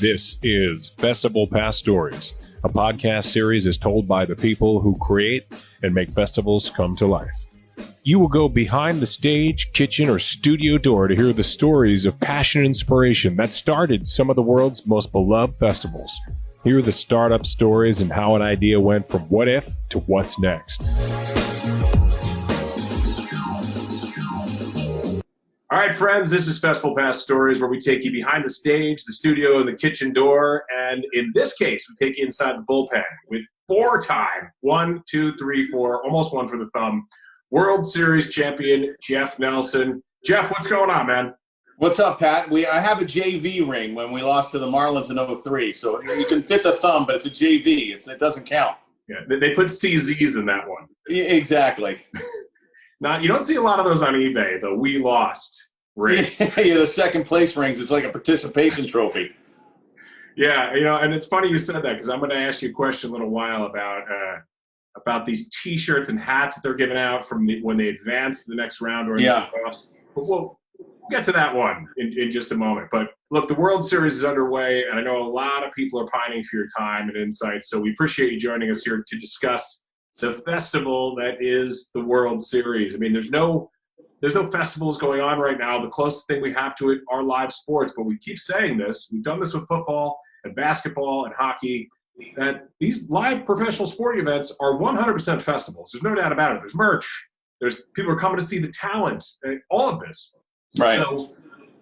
This is FestivalPass Stories, a podcast series is told by the people who create and make festivals come to life. You will go behind the stage, kitchen, or studio door to hear the stories of passion and inspiration that started some of the world's most beloved festivals. Hear the startup stories and how an idea went from what if to what's next. All right, friends, this is FestivalPass Stories, where we take you behind the stage, the studio, and the kitchen door. And in this case, we take you inside the bullpen with four-time, 1, 2, 3, 4, almost one for the thumb, World Series champion Jeff Nelson. Jeff, what's going on, man? What's up, Pat? I have a JV ring when we lost to the Marlins in 03, so you can fit the thumb, but it's a JV. It doesn't count. Yeah, they put CZs in that one. Yeah, exactly. You don't see a lot of those on eBay, the "we lost" ring. Yeah, the second place rings. It's like a participation trophy. Yeah, and it's funny you said that, because I'm going to ask you a question in a little while about these T-shirts and hats that they're giving out from when they advance to the next round or in the playoffs. But we'll get to that one in just a moment. But look, the World Series is underway, and I know a lot of people are pining for your time and insight. So we appreciate you joining us here to discuss the festival that is the World Series. I mean, there's no festivals going on right now. The closest thing we have to it are live sports, but we keep saying this. We've done this with football and basketball and hockey, that these live professional sporting events are 100% festivals. There's no doubt about it. There's merch. There's people are coming to see the talent, all of this. Right.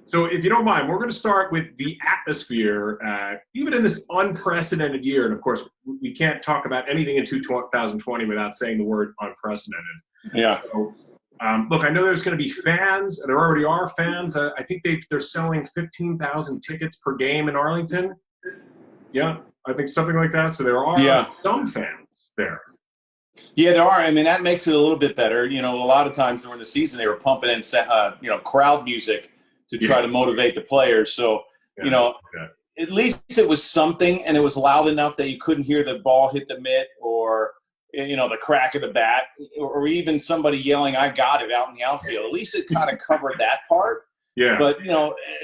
So if you don't mind, we're going to start with the atmosphere, even in this unprecedented year. And, of course, we can't talk about anything in 2020 without saying the word unprecedented. Yeah. So, look, I know there's going to be fans, and there already are fans. I think they're selling 15,000 tickets per game in Arlington. Yeah, I think something like that. So there are some fans there. Yeah, there are. I mean, that makes it a little bit better. A lot of times during the season, they were pumping in, crowd music to try to motivate the players. So, at least it was something, and it was loud enough that you couldn't hear the ball hit the mitt or, the crack of the bat, or even somebody yelling, "I got it," out in the outfield. At least it kind of covered that part. Yeah. But,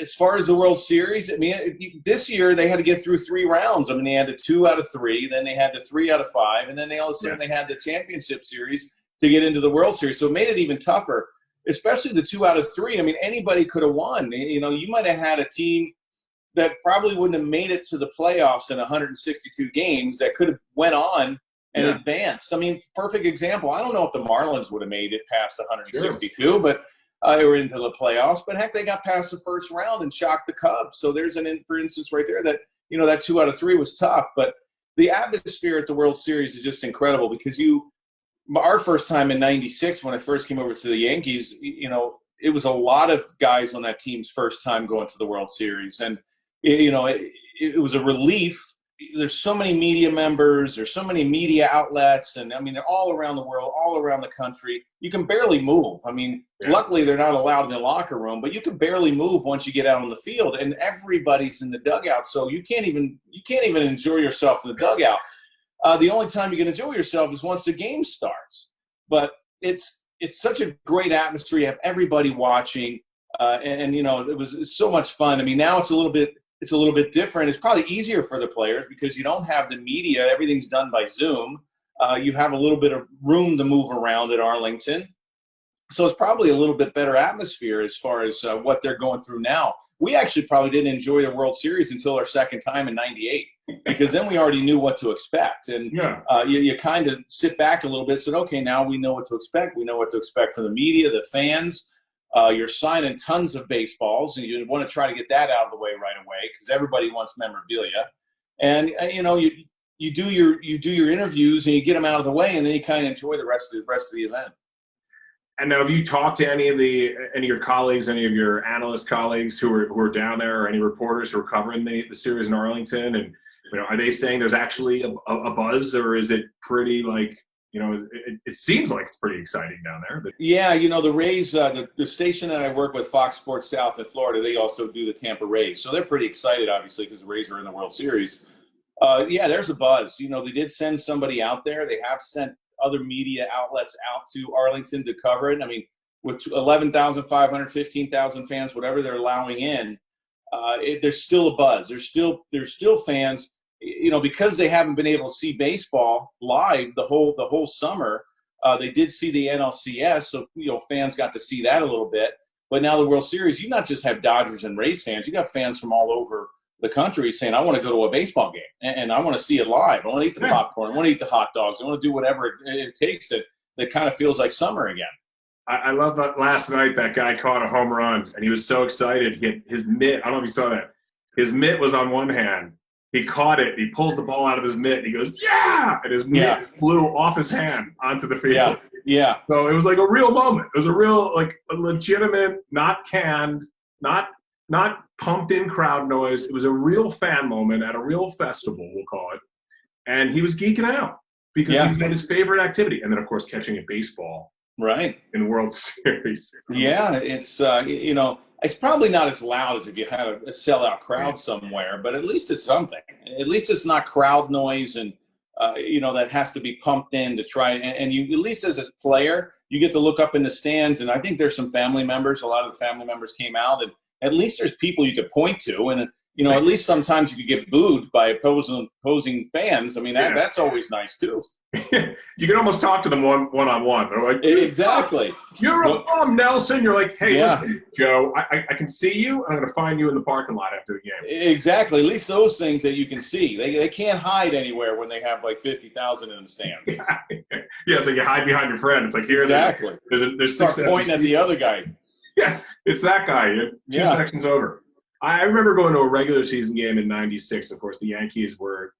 as far as the World Series, I mean, this year they had to get through 3 rounds. I mean, they had the 2 out of 3, then they had the 3 out of 5, and then all of a sudden they had the championship series to get into the World Series. So it made it even tougher, especially the 2 out of 3. I mean, anybody could have won. You might have had a team that probably wouldn't have made it to the playoffs in 162 games that could have went on and advanced. I mean, perfect example. I don't know if the Marlins would have made it past 162, but they were into the playoffs. But heck, they got past the first round and shocked the Cubs. So there's for instance right there that, that 2 out of 3 was tough. But the atmosphere at the World Series is just incredible, because our first time in 96, when I first came over to the Yankees, it was a lot of guys on that team's first time going to the World Series. And, it was a relief. There's so many media members, there's so many media outlets, and I mean, they're all around the world, all around the country. You can barely move. I mean, luckily they're not allowed in the locker room, but you can barely move once you get out on the field, and everybody's in the dugout. So you can't even enjoy yourself in the dugout. The only time you can enjoy yourself is once the game starts. But it's such a great atmosphere. You have everybody watching, and it was so much fun. I mean, now it's a little bit different. It's probably easier for the players because you don't have the media. Everything's done by Zoom. You have a little bit of room to move around at Arlington. So it's probably a little bit better atmosphere as far as what they're going through now. We actually probably didn't enjoy the World Series until our second time in 98, because then we already knew what to expect. And you kind of sit back a little bit and said, okay, now we know what to expect. We know what to expect from the media, the fans. You're signing tons of baseballs, and you want to try to get that out of the way right away, because everybody wants memorabilia. And you do your interviews and you get them out of the way, and then you kind of enjoy the rest of the event. And now, have you talked to any of your colleagues, any of your analyst colleagues who are down there, or any reporters who are covering the series in Arlington? And are they saying there's actually a buzz, or is it pretty it seems like it's pretty exciting down there. But yeah, the Rays, the station that I work with, Fox Sports South in Florida, they also do the Tampa Rays. So they're pretty excited, obviously, because the Rays are in the World Series. There's a buzz. They did send somebody out there. They have sent other media outlets out to Arlington to cover it. I mean, with 11,500, 15,000 fans, whatever they're allowing in, there's still a buzz. There's still fans, because they haven't been able to see baseball live the whole summer. They did see the NLCS, so fans got to see that a little bit. But now the World Series, you not just have Dodgers and Rays fans, you got fans from all over the country saying, I want to go to a baseball game and I want to see it live. I want to eat the popcorn. I want to eat the hot dogs. I want to do whatever it takes that kind of feels like summer again. I love that last night that guy caught a home run and he was so excited. His mitt, I don't know if you saw that. His mitt was on one hand. He caught it. He pulls the ball out of his mitt. And he goes, yeah! And his mitt flew off his hand onto the field. Yeah. So it was like a real moment. It was a real, like a legitimate, not canned, not pumped in crowd noise. It was a real fan moment at a real festival, we'll call it. And he was geeking out because he had his favorite activity. And then, of course, catching a baseball. Right. In World Series. Yeah, it's, it's probably not as loud as if you had a sellout crowd somewhere, but at least it's something. At least it's not crowd noise and, that has to be pumped in to try. And you, at least as a player, you get to look up in the stands. And I think there's some family members. A lot of the family members came out. And at least there's people you could point to. And, at least sometimes you could get booed by opposing fans. I mean, that's always nice, too. You can almost talk to them one-on-one. They're like, exactly. You're a bum, Nelson. You're like, hey, listen, Joe, I can see you. I'm going to find you in the parking lot after the game. Exactly. At least those things that you can see. They can't hide anywhere when they have like 50,000 in the stands. Yeah, it's like you hide behind your friend. It's like, here, exactly. There's Start pointing at the other guy. Yeah, it's that guy. Two sections over. I remember going to a regular season game in '96. Of course, the Yankees were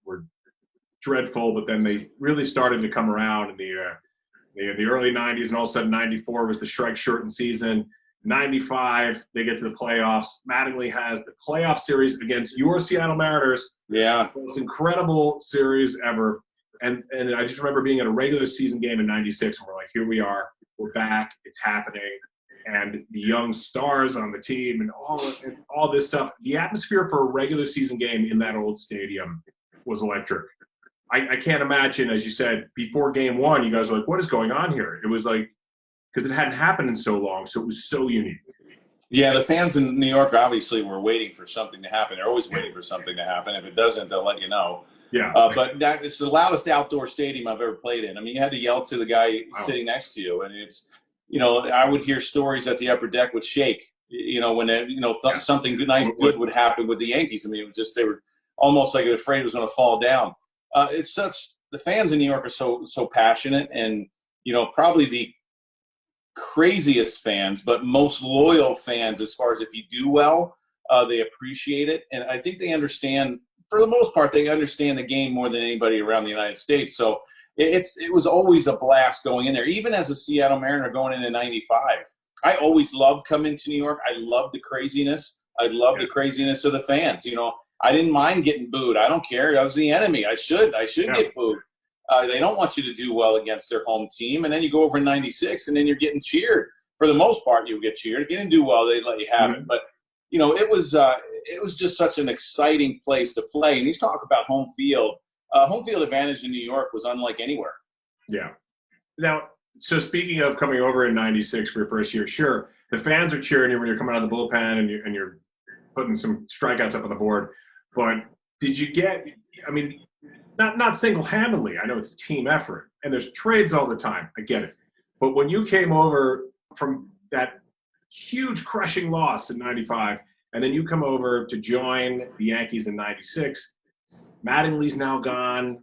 dreadful, but then they really started to come around in the early '90s, and all of a sudden '94 was the strike-shortened season. '95, they get to the playoffs. Mattingly has the playoff series against your Seattle Mariners. Yeah, most incredible series ever. And I just remember being at a regular season game in '96, and we're like, here we are, we're back, it's happening. And the young stars on the team and all this stuff. The atmosphere for a regular season game in that old stadium was electric. I can't imagine, as you said, before game one, you guys were like, what is going on here? It was like, because it hadn't happened in so long, so it was so unique. Yeah, the fans in New York obviously were waiting for something to happen. They're always waiting for something to happen. If it doesn't, they'll let you know. Yeah. But it's the loudest outdoor stadium I've ever played in. I mean, you had to yell to the guy sitting next to you, and it's, I would hear stories that the upper deck would shake, when something good would happen with the Yankees. I mean, it was just, they were almost like afraid it was going to fall down. The fans in New York are so passionate and, probably the craziest fans, but most loyal fans as far as if you do well, they appreciate it. And I think they understand, for the most part, they understand the game more than anybody around the United States. So it was always a blast going in there. Even as a Seattle Mariner going into '95, I always loved coming to New York. I loved the craziness. I loved the craziness of the fans. I didn't mind getting booed. I don't care. I was the enemy. I should get booed. They don't want you to do well against their home team. And then you go over in '96, and then you're getting cheered. For the most part, you'll get cheered. If you didn't do well, they'd let you have it. But it was just such an exciting place to play. And he's talking about home field. Home field advantage in New York was unlike anywhere. Yeah. Now, so speaking of coming over in '96 for your first year, sure, the fans are cheering you when you're coming out of the bullpen and you're putting some strikeouts up on the board. But did you get? I mean, not single-handedly. I know it's a team effort, and there's trades all the time. I get it. But when you came over from that huge crushing loss in '95, and then you come over to join the Yankees in '96. Mattingly's now gone.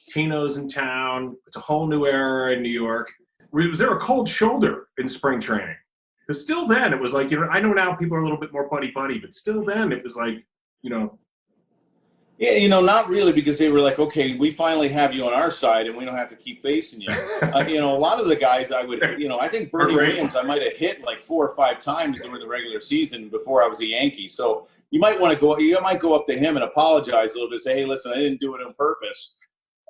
Tino's in town. It's a whole new era in New York. Was there a cold shoulder in spring training? Because still then it was like, I know now people are a little bit more buddy-buddy, but still then it was like, Yeah, not really, because they were like, okay, we finally have you on our side and we don't have to keep facing you. A lot of the guys I think Bernie Williams I might have hit like 4 or 5 times during the regular season before I was a Yankee. So you might go up to him and apologize a little bit, say, hey, listen, I didn't do it on purpose.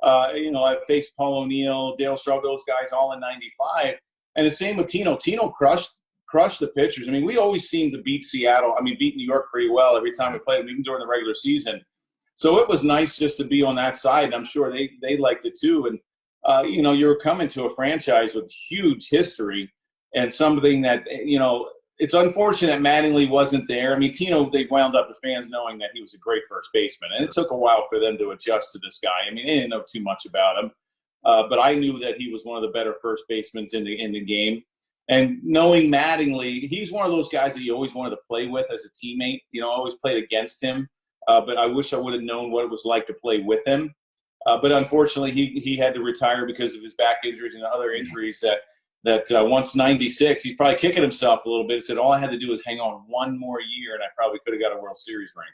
I faced Paul O'Neill, Dale Straub, those guys all in '95. And the same with Tino. Tino crushed the pitchers. I mean, we always seemed to beat beat New York pretty well every time we played them, even during the regular season. So it was nice just to be on that side, and I'm sure they liked it too. And, you were coming to a franchise with huge history and something that, it's unfortunate Mattingly wasn't there. I mean, Tino, they wound up the fans knowing that he was a great first baseman, and it took a while for them to adjust to this guy. I mean, they didn't know too much about him, but I knew that he was one of the better first basemen in the game. And knowing Mattingly, he's one of those guys that you always wanted to play with as a teammate. You know, I always played against him, but I wish I would have known what it was like to play with him. But unfortunately, he had to retire because of his back injuries and other injuries that once 96, he's probably kicking himself a little bit. He said, all I had to do was hang on one more year, and I probably could have got a World Series ring.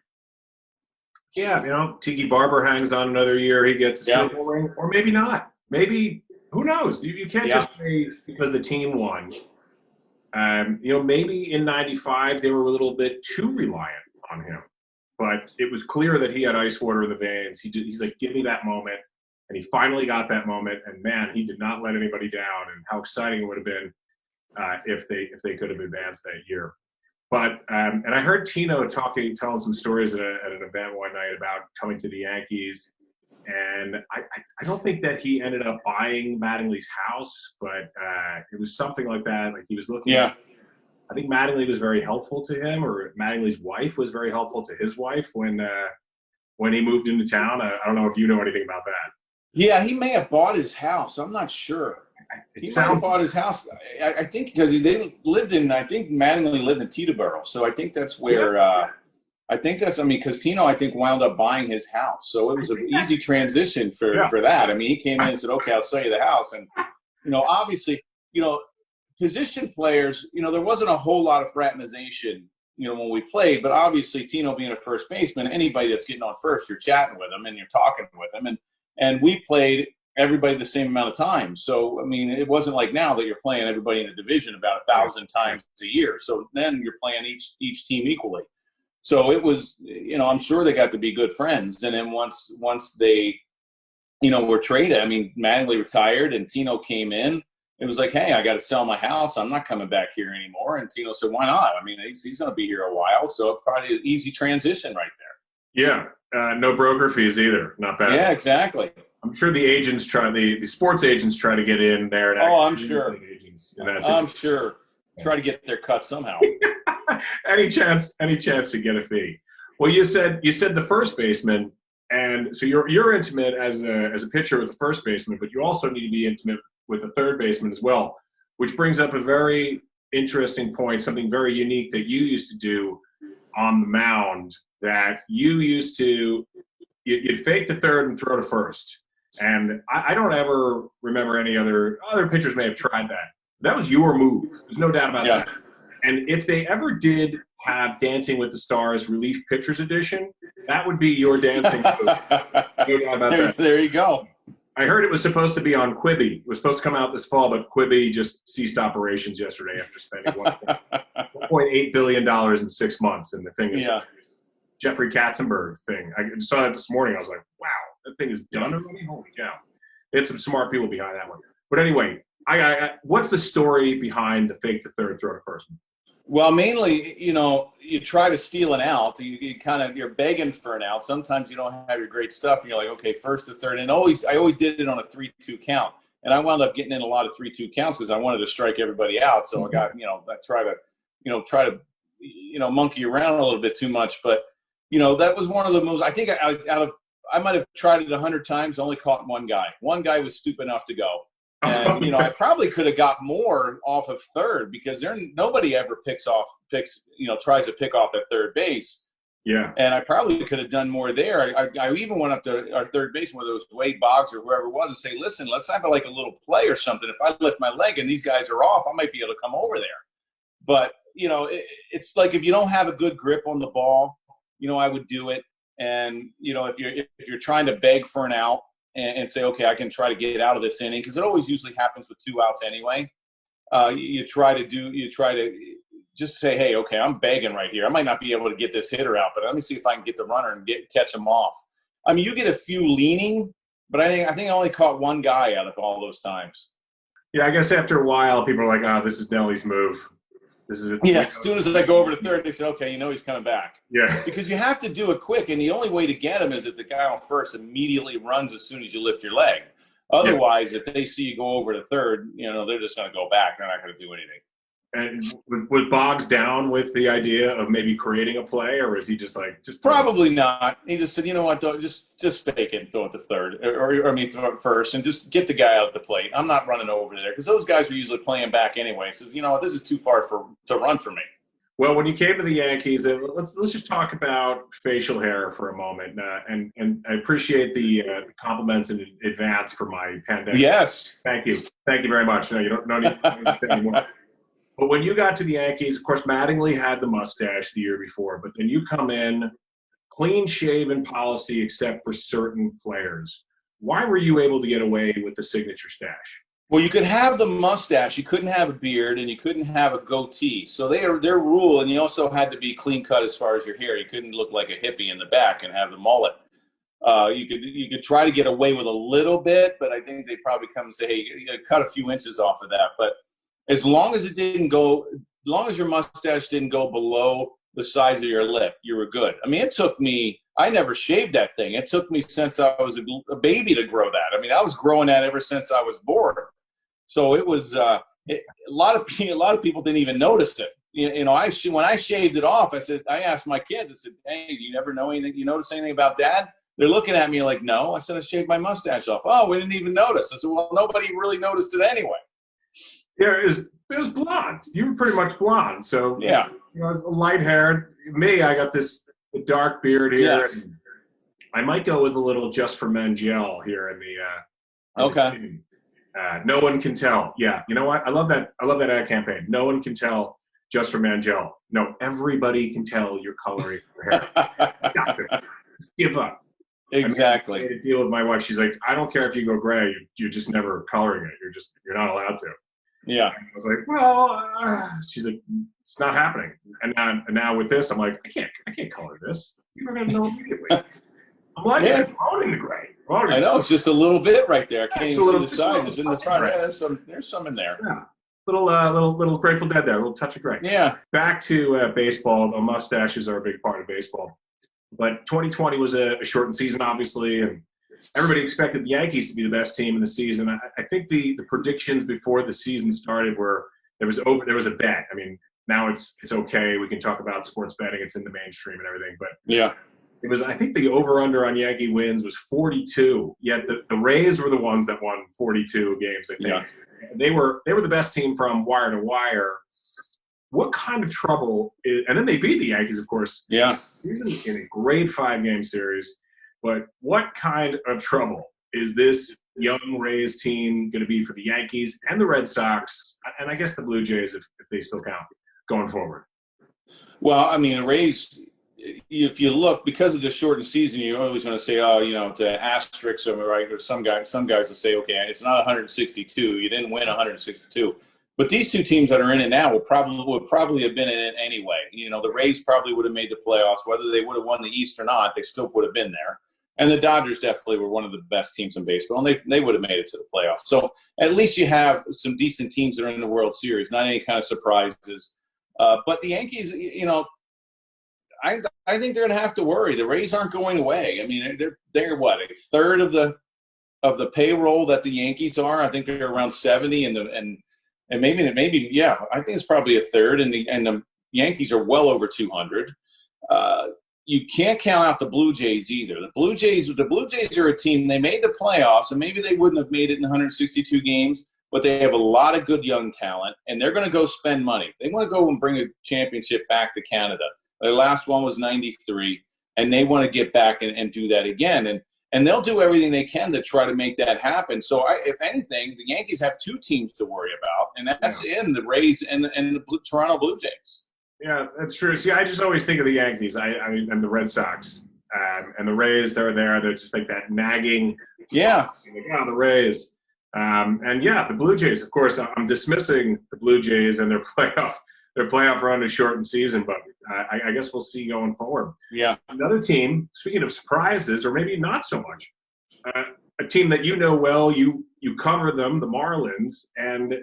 Yeah, you know, Tiki Barber hangs on another year, he gets a Super Bowl ring, or maybe not. Maybe, who knows? You can't just say because the team won. You know, maybe in 95 they were a little bit too reliant on him. But it was clear that he had ice water in the veins. He's like, give me that moment. And he finally got that moment. And, man, he did not let anybody down. And how exciting it would have been if they could have advanced that year. But and I heard Tino telling some stories at an event one night about coming to the Yankees. And I don't think that he ended up buying Mattingly's house, but it was something like that. Like he was looking at, I think Mattingly was very helpful to him, or Mattingly's wife was very helpful to his wife when he moved into town. I don't know if you know anything about that. Yeah, he may have bought his house. I'm not sure. He might have bought his house. I think because they lived in, I think Mattingly lived in Teterboro. So I think that's where, because Tino, I think, wound up buying his house. So it was an easy transition for that. I mean, he came in and said, okay, I'll sell you the house. And, you know, obviously, you know, position players, you know, there wasn't a whole lot of fraternization, you know, when we played. But obviously, Tino being a first baseman, anybody that's getting on first, you're chatting with them and you're talking with them. And we played everybody the same amount of time. So, I mean, it wasn't like now that you're playing everybody in the division about 1,000 times a year. So then you're playing each team equally. So it was, you know, I'm sure they got to be good friends. And then once they, you know, were traded, I mean, Mattingly retired and Tino came in. It was like, hey, I got to sell my house. I'm not coming back here anymore. And Tino said, why not? I mean, he's going to be here a while. So probably an easy transition right there. Yeah. No broker fees either. Not bad. Yeah, exactly. I'm sure the agents the sports agents try to get in there. I'm sure. I'm sure. Try to get their cut somehow. any chance to get a fee. Well, you said the first baseman, and so you're intimate as a pitcher with the first baseman, but you also need to be intimate with the third baseman as well, which brings up a very interesting point, something very unique that you used to do on the mound. That you used to you'd fake to third and throw to first. And I don't ever remember any other pitchers may have tried that. That was your move. There's no doubt about that. And if they ever did have Dancing with the Stars Relief Pitchers Edition, that would be your dancing move. No doubt about that. There you go. I heard it was supposed to be on Quibi. It was supposed to come out this fall, but Quibi just ceased operations yesterday after spending $1.8 billion in 6 months. And the thing is, Jeffrey Katzenberg thing. I saw it this morning. I was like, wow, that thing is done already? Holy cow. They had some smart people behind that one. But anyway, what's the story behind the fake to third, throw to first? Well, mainly, you know, you try to steal an out. You're begging for an out. Sometimes you don't have your great stuff, and you're like, okay, first to third. And I always did it on a 3-2 count. And I wound up getting in a lot of 3-2 counts because I wanted to strike everybody out. So I got, I try to monkey around a little bit too much. But, you know, that was one of the moves. I think I might have tried it 100 times, only caught one guy. One guy was stupid enough to go. And, you know, I probably could have got more off of third because nobody ever tries to pick off at third base. Yeah. And I probably could have done more there. I even went up to our third baseman, whether it was Wade Boggs or whoever it was, and say, listen, let's have like a little play or something. If I lift my leg and these guys are off, I might be able to come over there. But, you know, it's like if you don't have a good grip on the ball, you know, I would do it. And, you know, if you're trying to beg for an out and say, okay, I can try to get out of this inning, because it always usually happens with 2 outs anyway. You try to just say, hey, okay, I'm begging right here. I might not be able to get this hitter out, but let me see if I can get the runner and catch him off. I mean, you get a few leaning, but I think I only caught one guy out of all those times. Yeah, I guess after a while, people are like, oh, this is Nellie's move. This is it. Yeah, as soon as I go over to third, they say, okay, you know he's coming back. Yeah. Because you have to do it quick, and the only way to get him is if the guy on first immediately runs as soon as you lift your leg. Otherwise, if they see you go over to third, you know, they're just going to go back. They're not going to do anything. And was Boggs down with the idea of maybe creating a play, or was he just like Probably not? He just said, you know what, just fake it and throw it to third, or throw it first, and just get the guy out the plate. I'm not running over there because those guys are usually playing back anyway. He says, you know what, this is too far to run for me. Well, when you came to the Yankees, let's just talk about facial hair for a moment, and I appreciate the compliments in advance for my pandemic. Yes, thank you very much. No, you don't need to say anymore. But when you got to the Yankees, of course, Mattingly had the mustache the year before, but then you come in, clean-shaven policy except for certain players. Why were you able to get away with the signature stash? Well, you could have the mustache. You couldn't have a beard, and you couldn't have a goatee. So their rule, and you also had to be clean-cut as far as your hair. You couldn't look like a hippie in the back and have the mullet. You could try to get away with a little bit, but I think they probably come and say, hey, you gotta cut a few inches off of that. But as long as your mustache didn't go below the size of your lip, you were good. I mean, I never shaved that thing. It took me since I was a baby to grow that. I mean, I was growing that ever since I was born. So it was a lot of people didn't even notice it. You know, when I shaved it off, I asked my kids, I said, hey, do you never know anything? You notice anything about Dad? They're looking at me like, no. I said, I shaved my mustache off. Oh, we didn't even notice. I said, well, nobody really noticed it anyway. Yeah, it was blonde. You were pretty much blonde. So, yeah. You know, light-haired. Me, I got this dark beard here. Yes. And I might go with a little Just for Men gel here in the okay. No one can tell. Yeah, you know what? I love that ad campaign. No one can tell. Just for Men gel. No, everybody can tell you're coloring your hair. Stop it. Give up. Exactly. I made a deal with my wife. She's like, I don't care if you go gray. You're just never coloring it. You're not allowed to. Yeah. And I was like, well, she's like, it's not happening. And now with this, I'm like, I can't color this. You're going to know immediately. I'm like, I'm owning the gray. I know, it's just a little bit right there. I can't even see the side. It's in the front. Right. Yeah, there's some in there. Yeah. Little Grateful Dead there, a little touch of gray. Yeah. Back to baseball. The mustaches are a big part of baseball. But 2020 was a shortened season, obviously, and everybody expected the Yankees to be the best team in the season. I think the predictions before the season started were there was a bet. I mean, now it's okay. We can talk about sports betting. It's in the mainstream and everything. But yeah, it was. I think the over/under on Yankee wins was 42. Yet the Rays were the ones that won 42 games. I think they were the best team from wire to wire. What kind of trouble is, and then they beat the Yankees, of course. Yeah. In a great 5-game series. But what kind of trouble is this young Rays team going to be for the Yankees and the Red Sox, and I guess the Blue Jays, if they still count, going forward? Well, I mean, the Rays, if you look, because of the shortened season, you're always going to say, oh, you know, the asterisks, right? Or some guys will say, okay, it's not 162. You didn't win 162. But these two teams that are in it now would probably have been in it anyway. You know, the Rays probably would have made the playoffs. Whether they would have won the East or not, they still would have been there. And the Dodgers definitely were one of the best teams in baseball, and they would have made it to the playoffs. So at least you have some decent teams that are in the World Series, not any kind of surprises. But the Yankees, you know, I think they're going to have to worry. The Rays aren't going away. I mean, they're what, a third of the payroll that the Yankees are. I think they're around 70, and maybe yeah, I think it's probably a third, and the Yankees are well over 200. You can't count out the Blue Jays either. The Blue Jays are a team. They made the playoffs, and maybe they wouldn't have made it in 162 games, but they have a lot of good young talent, and they're going to go spend money. They want to go and bring a championship back to Canada. Their last one was 93, and they want to get back and do that again. And they'll do everything they can to try to make that happen. So, if anything, the Yankees have two teams to worry about, and that's in the Rays and the Toronto Blue Jays. Yeah, that's true. See, I just always think of the Yankees. I mean, and the Red Sox, and the Rays. They're there. They're just like that nagging. Yeah. Like, the Rays. And yeah, the Blue Jays. Of course, I'm dismissing the Blue Jays and their playoff run is shortened season, but I guess we'll see going forward. Yeah. Another team. Speaking of surprises, or maybe not so much, a team that you know well. You cover them, the Marlins, and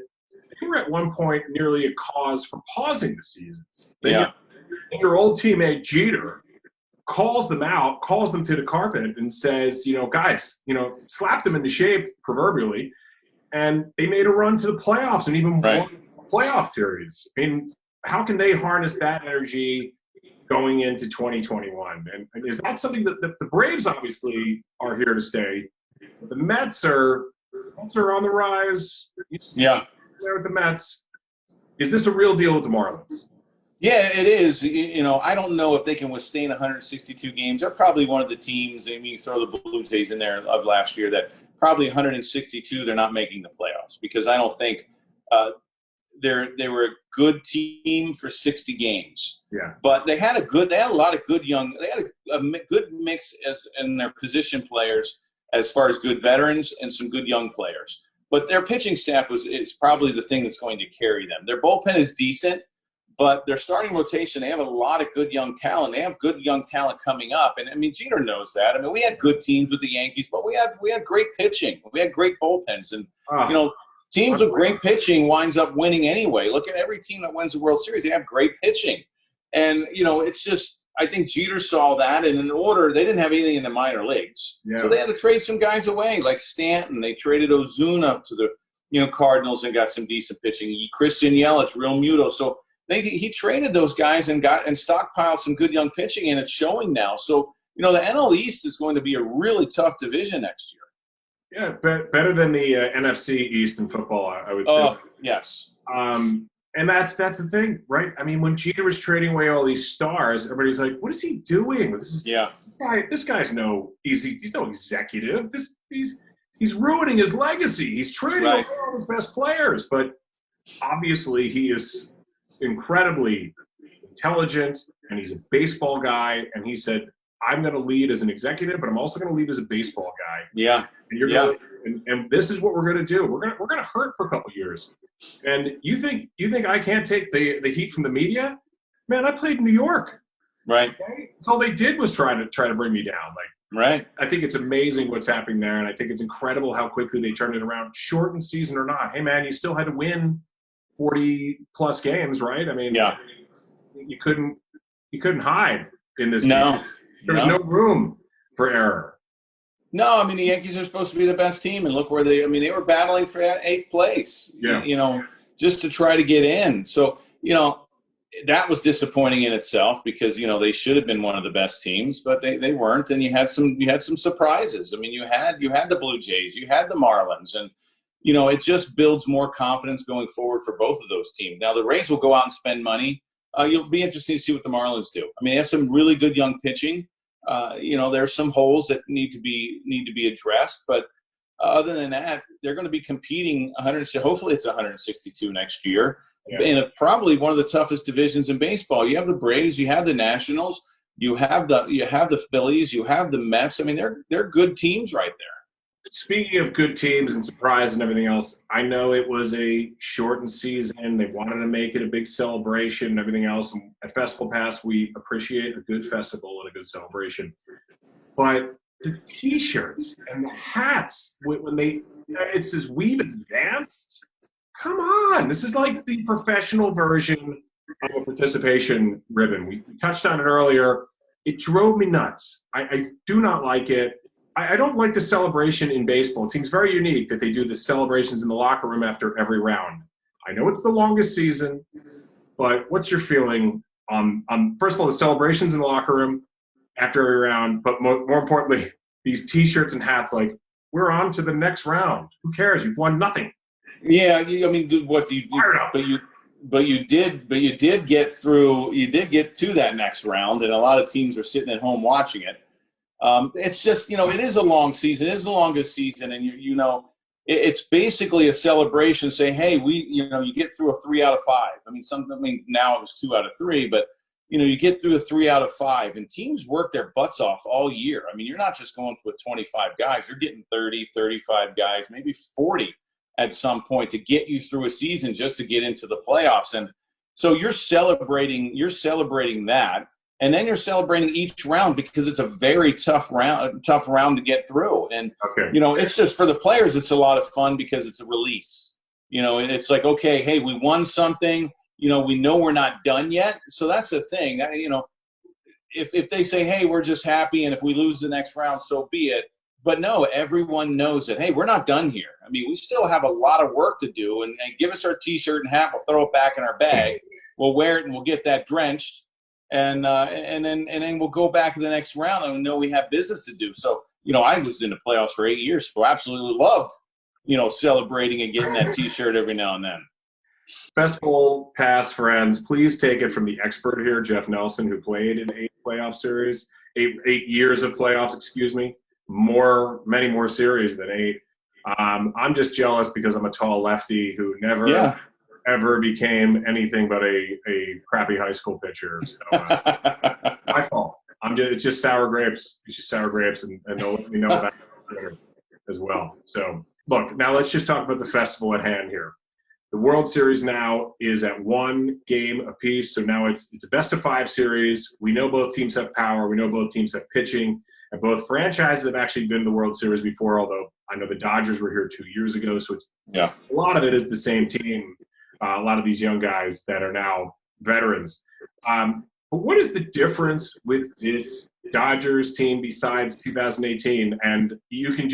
they were at one point nearly a cause for pausing the season. Your old teammate Jeter calls them out, calls them to the carpet, and says, guys, slap them into shape proverbially, and they made a run to the playoffs and even won playoff series. I mean, how can they harness that energy going into 2021? And is that something that the Braves obviously are here to stay? The Mets are on the rise. Yeah. There with the Mets. Is this a real deal with the Marlins? Yeah, it is. I don't know if they can withstand 162 games. They're probably one of the teams, I mean, you throw the Blue Jays in there of last year, that probably 162, they're not making the playoffs, because I don't think they were a good team for 60 games. Yeah. But they had a lot of good they had a good mix in their position players as far as good veterans and some good young players. But their pitching staff is probably the thing that's going to carry them. Their bullpen is decent, but their starting rotation, they have a lot of good young talent. They have good young talent coming up. And, I mean, Jeter knows that. I mean, we had good teams with the Yankees, but we had great pitching. We had great bullpens. And, teams with great pitching winds up winning anyway. Look at every team that wins the World Series. They have great pitching. And, it's just – I think Jeter saw that, and in order – they didn't have anything in the minor leagues. Yeah. So they had to trade some guys away, like Stanton. They traded Ozuna to the Cardinals and got some decent pitching. Christian Yelich, Real Muto. So he traded those guys and stockpiled some good young pitching, and it's showing now. So, the NL East is going to be a really tough division next year. Yeah, better than the NFC East in football, I would say. Oh, yes. And that's the thing, right? I mean, when Jeter was trading away all these stars, everybody's like, "What is he doing?" This guy's he's no executive. He's ruining his legacy. He's trading away all his best players, but obviously he is incredibly intelligent, and he's a baseball guy. And he said, "I'm going to lead as an executive, but I'm also going to lead as a baseball guy." Yeah. And you're going and this is what we're going to do. We're going to hurt for a couple of years. And you think I can't take the heat from the media? Man, I played in New York. Right. Okay? So all they did was try to bring me down. Right. I think it's amazing what's happening there, and I think it's incredible how quickly they turned it around, shortened season or not. Hey man, you still had to win 40 plus games, right? I mean, you couldn't hide in this No. team. There's no room for error. No, I mean, the Yankees are supposed to be the best team, and look where they were battling for 8th place, just to try to get in. So, that was disappointing in itself, because, they should have been one of the best teams, but they weren't. And you had some surprises. I mean, you had the Blue Jays, you had the Marlins, and, it just builds more confidence going forward for both of those teams. Now, the Rays will go out and spend money. You'll be interested to see what the Marlins do. I mean, they have some really good young pitching. There's some holes that need to be addressed, but other than that, they're going to be competing hopefully it's 162 next year, in probably one of the toughest divisions in baseball. You have the Braves, you have the Nationals, you have the Phillies, you have the Mets. I mean, they're good teams right there. Speaking of good teams and surprise and everything else, I know it was a shortened season. They wanted to make it a big celebration and everything else. And at FestivalPass, we appreciate a good festival and a good celebration. But the T-shirts and the hats, it says "We've advanced." Come on, this is like the professional version of a participation ribbon. We touched on it earlier. It drove me nuts. I do not like it. I don't like the celebration in baseball. It seems very unique that they do the celebrations in the locker room after every round. I know it's the longest season, but what's your feeling on first of all, the celebrations in the locker room after every round, but more importantly, these T-shirts and hats, like, we're on to the next round. Who cares? You've won nothing. Yeah, I mean, what do you do? But you did get through. You did get to that next round, and a lot of teams are sitting at home watching it. It's just, it is a long season. It is the longest season, and it's basically a celebration saying, hey, you get through a 3 out of 5. I mean, now it was 2 out of 3, but you get through a 3 out of 5, and teams work their butts off all year. I mean, you're not just going with 25 guys. You're getting 30, 35 guys, maybe 40 at some point to get you through a season just to get into the playoffs. And so you're celebrating that. And then you're celebrating each round because it's a very tough round to get through. And, it's just for the players, it's a lot of fun because it's a release. It's like, okay, hey, we won something. We know we're not done yet. So that's the thing. If they say, hey, we're just happy, and if we lose the next round, so be it. But no, everyone knows that, hey, we're not done here. I mean, we still have a lot of work to do, and give us our T-shirt and hat. We'll throw it back in our bag. We'll wear it, and we'll get that drenched, and then we'll go back to the next round, and we know we have business to do. So, I was in the playoffs for 8 years, so I absolutely loved, celebrating and getting that T-shirt every now and then. FestivalPass friends, please take it from the expert here, Jeff Nelson, who played in 8 years of playoffs, excuse me. Many more series than 8. I'm just jealous because I'm a tall lefty who never ever became anything but a crappy high school pitcher. So, my fault. It's just sour grapes. It's just sour grapes, and they'll let me know about it as well. So, look, now let's just talk about the festival at hand here. The World Series now is at 1 game apiece, so now it's a best-of-5 series. We know both teams have power. We know both teams have pitching. And both franchises have actually been to the World Series before, although I know the Dodgers were here 2 years ago, so a lot of it is the same team, a lot of these young guys that are now veterans. But what is the difference with this Dodgers team besides 2018? And you can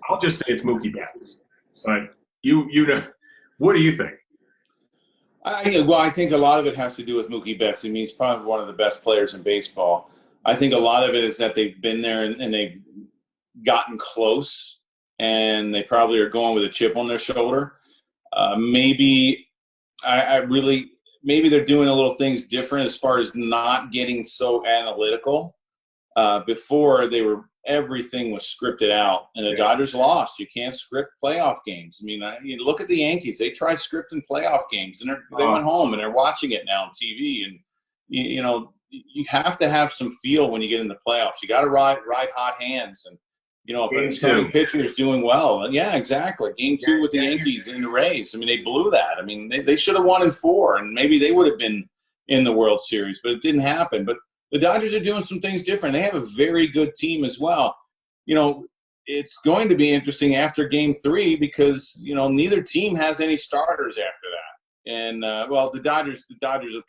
I'll just say it's Mookie Betts. But you know, what do you think? I think a lot of it has to do with Mookie Betts. I mean, he's probably one of the best players in baseball. I think a lot of it is that they've been there and they've gotten close, and they probably are going with a chip on their shoulder. Maybe they're doing a little things different as far as not getting so analytical. Before everything was scripted out, and the Dodgers lost. You can't script playoff games. I mean, you look at the Yankees; they tried scripting playoff games, and they went home and they're watching it now on TV. And you have to have some feel when you get in the playoffs. You got to ride hot hands, and if a starting pitcher is doing well, yeah, exactly. Game 2 with the Yankees and the Rays. I mean, they blew that. I mean, they should have won in 4, and maybe they would have been in the World Series, but it didn't happen. But the Dodgers are doing some things different. They have a very good team as well. It's going to be interesting after Game 3 because neither team has any starters after that. And the Dodgers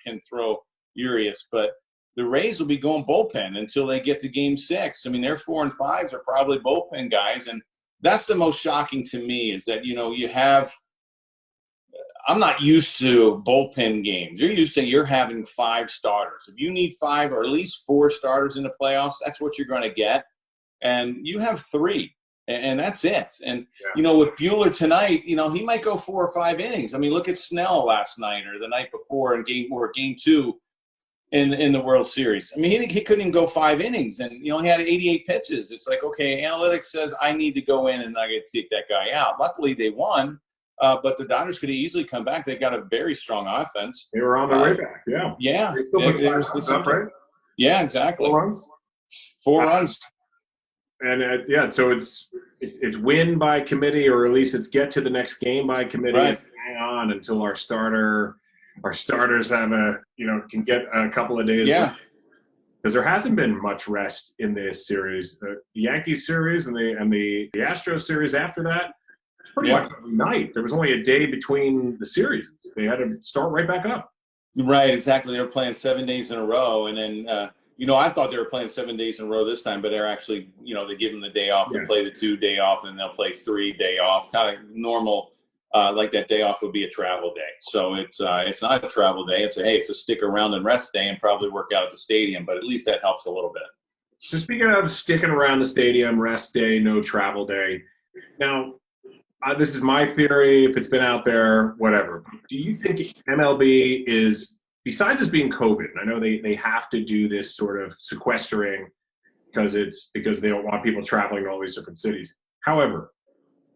can throw Urias, but the Rays will be going bullpen until they get to Game 6. I mean, their 4 and 5s are probably bullpen guys, and that's the most shocking to me is that you have. I'm not used to bullpen games. You're having 5 starters. If you need 5 or at least 4 starters in the playoffs, that's what you're going to get. And you have 3, and that's it. And, with Buehler tonight, he might go 4 or 5 innings. I mean, look at Snell last night or the night before in Game 2 in the World Series. I mean, he couldn't even go 5 innings, and, he had 88 pitches. It's like, okay, analytics says I need to go in and I get to take that guy out. Luckily, they won. But the Dodgers could easily come back. They've got a very strong offense. They were on their way back, yeah. Yeah. They still put 5 up, right? Yeah, exactly. 4 runs? 4 runs. And, so it's win by committee, or at least it's get to the next game by committee. Right. And hang on until our starters have can get a couple of days. Yeah. Because there hasn't been much rest in this series. The Yankees series and the Astros series after that, pretty much every night. There was only a day between the series. They had to start right back up. Right, exactly. They were playing 7 days in a row, and then I thought they were playing 7 days in a row this time, but they're actually they give them the day off. They play the 2 day off, and they'll play 3 day off. Kind of normal, like that day off would be a travel day. So it's not a travel day. It's a stick around and rest day, and probably work out at the stadium. But at least that helps a little bit. So speaking of sticking around the stadium, rest day, no travel day. Now. This is my theory. If it's been out there, whatever. Do you think MLB is, besides this being COVID, I know they have to do this sort of sequestering because they don't want people traveling to all these different cities. However,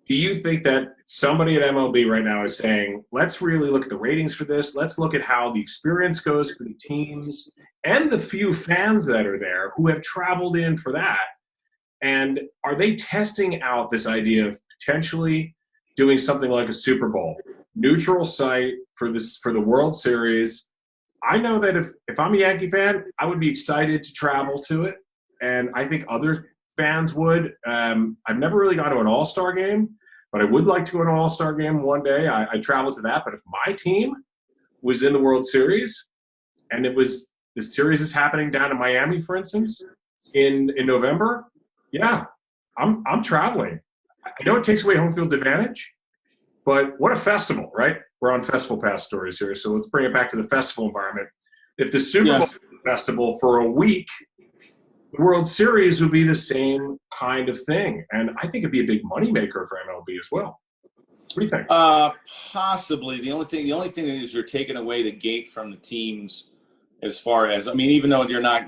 do you think that somebody at MLB right now is saying, let's really look at the ratings for this. Let's look at how the experience goes for the teams and the few fans that are there who have traveled in for that. And are they testing out this idea of potentially doing something like a Super Bowl, neutral site for the World Series? I know that if I'm a Yankee fan, I would be excited to travel to it, and I think other fans would. I've never really gone to an All-Star game, but I would like to go to an All-Star game one day. I travel to that, but if my team was in the World Series and the series is happening down in Miami, for instance, in November, yeah, I'm traveling. I know it takes away home field advantage, but what a festival, right? We're on FestivalPass Stories here, so let's bring it back to the festival environment. If the Super Bowl is a festival for a week, the World Series would be the same kind of thing, and I think it'd be a big moneymaker for MLB as well. What do you think? Possibly. The only thing is you're taking away the gate from the teams, as far as, I mean, even though you're not,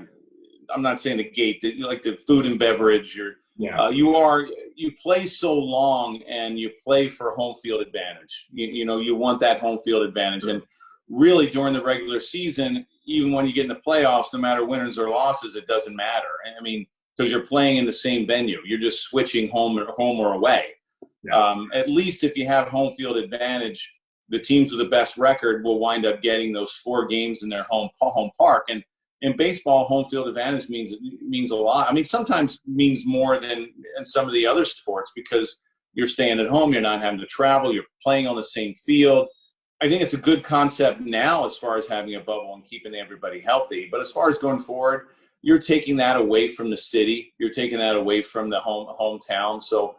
I'm not saying the gate, like the food and beverage, you play so long and you play for home field advantage. You know, you want that home field advantage. And really during the regular season, even when you get in the playoffs, no matter winners or losses, it doesn't matter. I mean, because you're playing in the same venue. You're just switching home or away. Yeah. At least if you have home field advantage, the teams with the best record will wind up getting those 4 games in their home park. And in baseball, home field advantage means a lot. I mean, sometimes means more than in some of the other sports, because you're staying at home, you're not having to travel, you're playing on the same field. I think it's a good concept now as far as having a bubble and keeping everybody healthy. But as far as going forward, you're taking that away from the city. You're taking that away from the hometown. So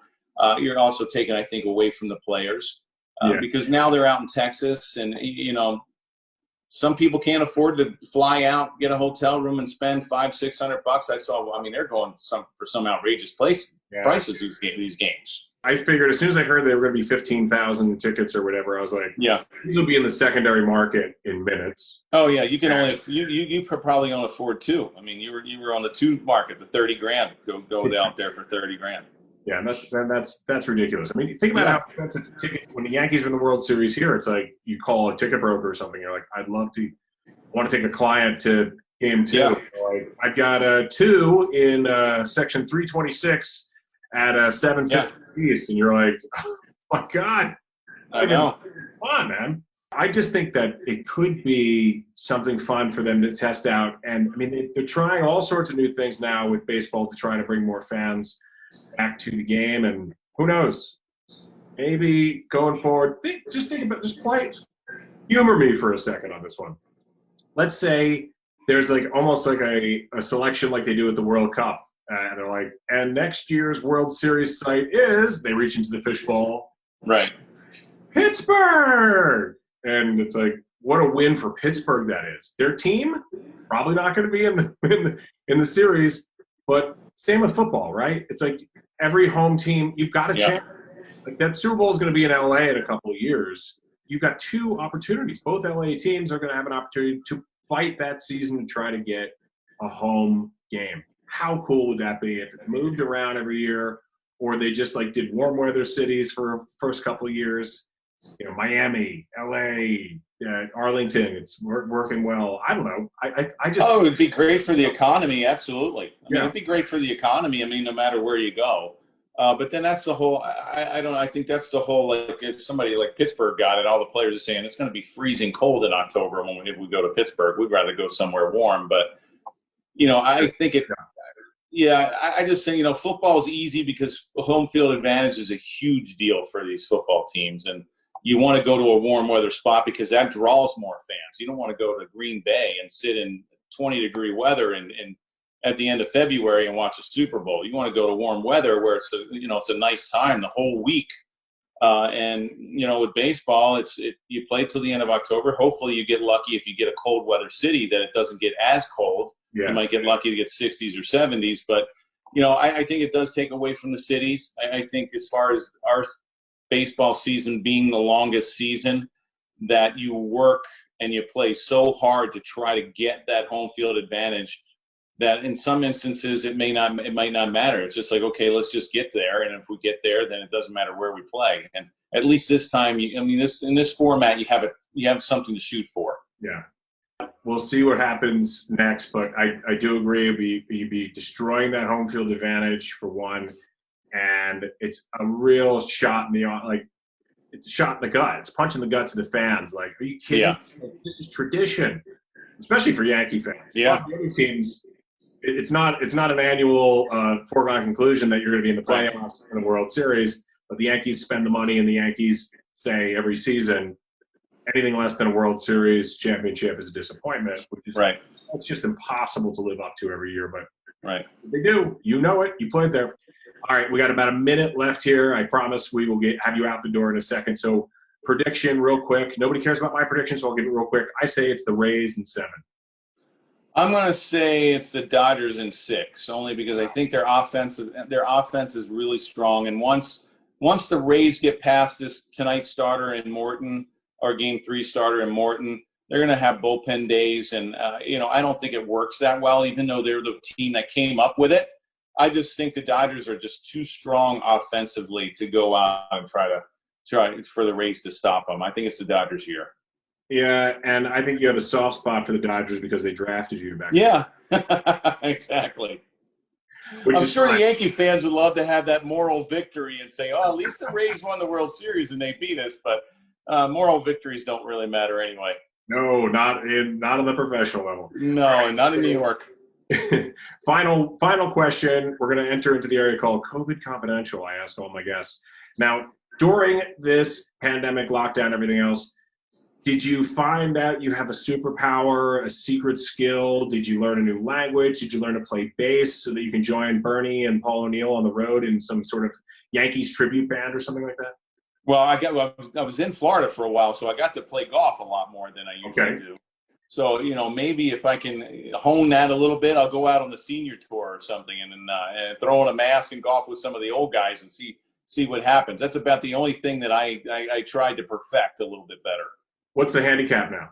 you're also taking, I think, away from the players because now they're out in Texas, and you know, some people can't afford to fly out, get a hotel room, and spend $500-600. I saw. I mean, they're going for some outrageous prices these games. I figured as soon as I heard they were going to be 15,000 tickets or whatever, I was like, these will be in the secondary market in minutes. Oh yeah, you can you probably only afford 2. I mean, you were on the 2 market, the $30,000. Go out there for $30,000. Yeah, and that's ridiculous. I mean, think about how expensive tickets. When the Yankees are in the World Series here, it's like you call a ticket broker or something. You're like, I want to take a client to game 2. Yeah. Like, I've got 2 in section 326 at 7:50 East, and you're like, oh my God, I know. Fun, man. I just think that it could be something fun for them to test out. And I mean, they're trying all sorts of new things now with baseball to try to bring more fans back to the game, and who knows, maybe going forward, just play. Humor me for a second on this one. Let's say there's like almost like a selection like they do at the World Cup, and they're like, and next year's World Series site is, they reach into the fishbowl, right, Pittsburgh, and it's like, what a win for Pittsburgh that is. Their team probably not going to be in the series, but same with football, right? It's like every home team, you've got a chance. Like that Super Bowl is going to be in LA in a couple of years. You've got 2 opportunities. Both LA teams are going to have an opportunity to fight that season to try to get a home game. How cool would that be if it moved around every year, or they just like did warm weather cities for first couple of years? You know, Miami, LA, Arlington, it's working well. I don't know. I just. Oh, it'd be great for the economy. Absolutely. I mean, it'd be great for the economy. I mean, no matter where you go. But then that's the whole. I think that's the whole. Like, if somebody like Pittsburgh got it, all the players are saying it's going to be freezing cold in October if we go to Pittsburgh. We'd rather go somewhere warm. But you know, I think it. Yeah, I just think, you know, football is easy because home field advantage is a huge deal for these football teams, and you want to go to a warm weather spot because that draws more fans. You don't want to go to Green Bay and sit in 20-degree weather and at the end of February and watch a Super Bowl. You want to go to warm weather where it's a nice time the whole week. And you know, with baseball, you play till the end of October. Hopefully, you get lucky if you get a cold weather city that it doesn't get as cold. Yeah. You might get lucky to get 60s or 70s, but you know, I think it does take away from the cities. I think as far as our baseball season being the longest season, that you work and you play so hard to try to get that home field advantage that in some instances it might not matter. It's just like, okay, let's just get there, and if we get there, then it doesn't matter where we play. And at least this time, in this format, you have something to shoot for. Yeah, we'll see what happens next, but I do agree you'd be destroying that home field advantage for one. And it's a real shot in the it's a shot in the gut. It's punching the gut to the fans. Like, are you kidding? Yeah. This is tradition, especially for Yankee fans. Yeah. The other teams, it's not an annual foregone conclusion that you're going to be in the playoffs in the World Series. But the Yankees spend the money, and the Yankees say every season, anything less than a World Series championship is a disappointment, which is it's just impossible to live up to every year. But they do. You know it. You played there. All right, we got about a minute left here. I promise we will have you out the door in a second. So prediction real quick. Nobody cares about my prediction, so I'll give it real quick. I say it's the Rays in 7. I'm going to say it's the Dodgers in 6, only because I think their offense is really strong. And once the Rays get past this tonight's starter in Morton, or Game 3 starter in Morton, they're going to have bullpen days. And, I don't think it works that well, even though they're the team that came up with it. I just think the Dodgers are just too strong offensively to go out and try for the Rays to stop them. I think it's the Dodgers' year. Yeah, and I think you have a soft spot for the Dodgers because they drafted you back. Yeah, exactly. I'm sure the Yankee fans would love to have that moral victory and say, "Oh, at least the Rays won the World Series and they beat us." But moral victories don't really matter anyway. No, not on the professional level. No, not in New York. Final question. We're going to enter into the area called COVID Confidential. I ask all my guests. Now, during this pandemic, lockdown, everything else, did you find that you have a superpower, a secret skill? Did you learn a new language? Did you learn to play bass so that you can join Bernie and Paul O'Neill on the road in some sort of Yankees tribute band or something like that? Well, I was in Florida for a while, so I got to play golf a lot more than I usually do. So, maybe if I can hone that a little bit, I'll go out on the senior tour or something and throw on a mask and golf with some of the old guys and see what happens. That's about the only thing that I tried to perfect a little bit better. What's the handicap now?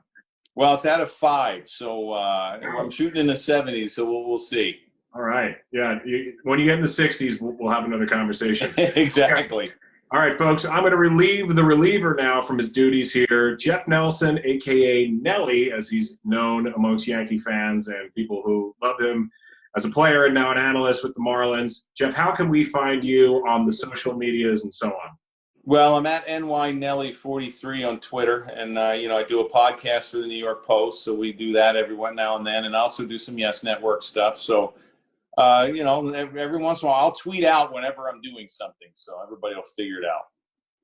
Well, it's out of 5, so I'm shooting in the 70s, so we'll see. All right. Yeah, when you get in the 60s, we'll have another conversation. Exactly. All right, folks, I'm going to relieve the reliever now from his duties here. Jeff Nelson, a.k.a. Nellie, as he's known amongst Yankee fans and people who love him as a player and now an analyst with the Marlins. Jeff, how can we find you on the social medias and so on? Well, I'm at NYNelly43 on Twitter, and, I do a podcast for the New York Post, so we do that every now and then, and I also do some Yes Network stuff. So, every once in a while, I'll tweet out whenever I'm doing something, so everybody will figure it out.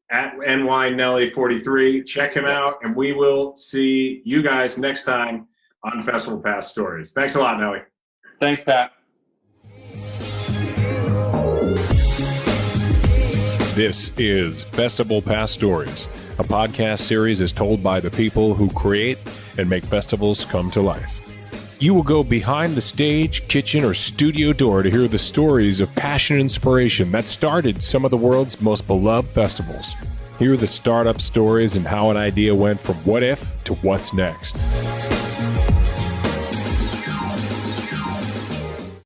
At NYNelly43, check him out, and we will see you guys next time on FestivalPass Stories. Thanks a lot, Nellie. Thanks, Pat. This is FestivalPass Stories, a podcast series is told by the people who create and make festivals come to life. You will go behind the stage, kitchen, or studio door to hear the stories of passion and inspiration that started some of the world's most beloved festivals. Hear the startup stories and how an idea went from what if to what's next.